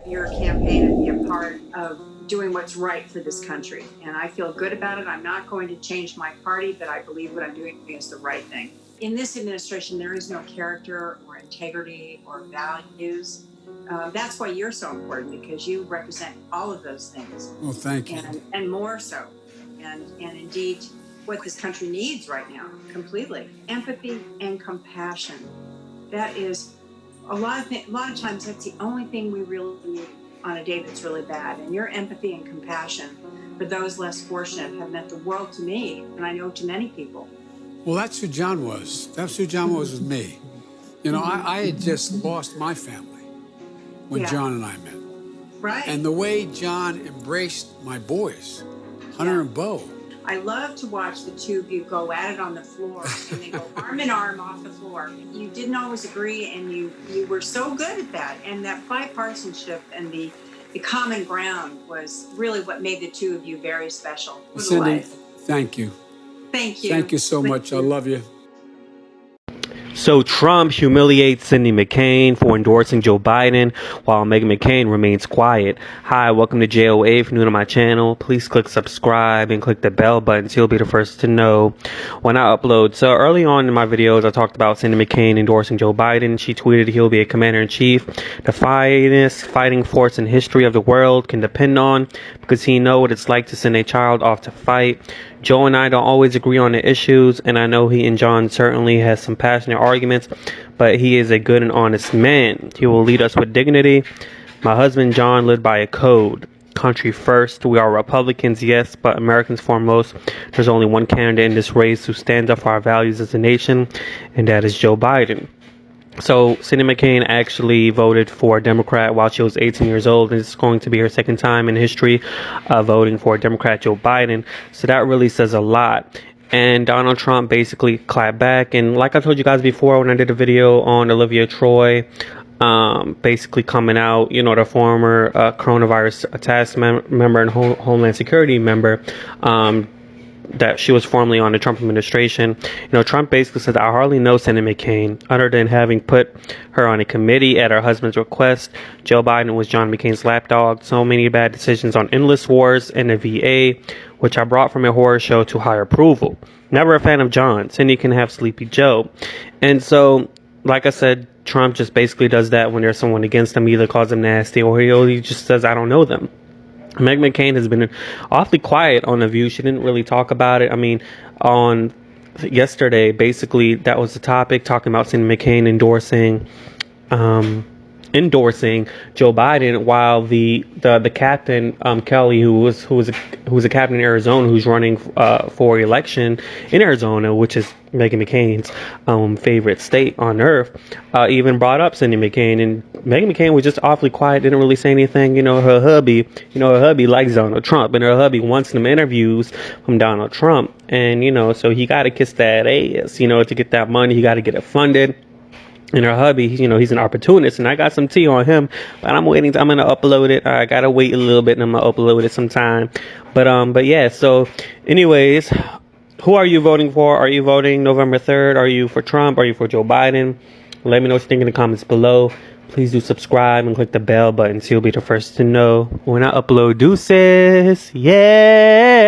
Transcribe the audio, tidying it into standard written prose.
your campaign and be a part of doing what's right for this country. And I feel good about it. I'm not going to change my party, but I believe what I'm doing is the right thing. In this administration, there is no character or integrity or values. That's why you're so important, because you represent all of those things. Well, thank you. And more so. And indeed, what this country needs right now, completely. Empathy and compassion. That is a lot of times that's the only thing we really need on a day that's really bad. And your empathy and compassion for those less fortunate have meant the world to me, and I know to many people. Well, that's who John was. That's who John was with me. You know, I had just lost my family when John and I met. Right. And the way John embraced my boys, Hunter and Bo. I love to watch the two of you go at it on the floor, and they go arm in arm off the floor. You didn't always agree, and you were so good at that. And that bipartisanship and the common ground was really what made the two of you very special. Cindy, thank you. Thank you. Thank you so much. I love you. So Trump humiliates Cindy McCain for endorsing Joe Biden, while Meghan McCain remains quiet. Hi, welcome to JOA. If you're new to my channel, please click subscribe and click the bell button so you'll be the first to know when I upload. So early on in my videos, I talked about Cindy McCain endorsing Joe Biden. She tweeted he'll be a commander-in-chief, the finest fighting force in history of the world can depend on, because he knows what it's like to send a child off to fight. Joe and I don't always agree on the issues, and I know he and John certainly has some passionate arguments, but he is a good and honest man. He will lead us with dignity. My husband John lived by a code. Country first. We are Republicans, yes, but Americans foremost. There's only one candidate in this race who stands up for our values as a nation, and that is Joe Biden. So Cindy McCain actually voted for a Democrat while she was 18 years old, and it's going to be her second time in history voting for a Democrat, Joe Biden. So that really says a lot. And Donald Trump basically clapped back. And like I told you guys before when I did a video on Olivia Troy, basically coming out, you know, the former coronavirus task member and Homeland Security member, that she was formerly on the Trump administration. You know, Trump basically said, I hardly know Cindy McCain, other than having put her on a committee at her husband's request. Joe Biden was John McCain's lapdog. So many bad decisions on endless wars and the VA, which I brought from a horror show to high approval. Never a fan of John. Cindy can have Sleepy Joe. And so, like I said, Trump just basically does that when there's someone against him, either calls him nasty or he just says, I don't know them. Meghan McCain has been awfully quiet on The View. She didn't really talk about it. I mean, on yesterday, basically, that was the topic, talking about Cindy McCain endorsing Joe Biden, while the captain, Kelly, who was a captain in Arizona, who's running for election in Arizona, which is Meghan McCain's favorite state on earth, even brought up Cindy McCain. And Meghan McCain was just awfully quiet, didn't really say anything. You know, her hubby likes Donald Trump, and her hubby wants some interviews from Donald Trump. And, you know, so he got to kiss that ass, you know, to get that money. He got to get it funded. And her hubby, you know, he's an opportunist, and I got some tea on him, but I'm waiting. I'm gonna upload it. I gotta wait a little bit, and I'm gonna upload it sometime. But yeah. So, anyways, who are you voting for? Are you voting November 3rd? Are you for Trump? Are you for Joe Biden? Let me know what you think in the comments below. Please do subscribe and click the bell button so you'll be the first to know when I upload. Deuces, yeah.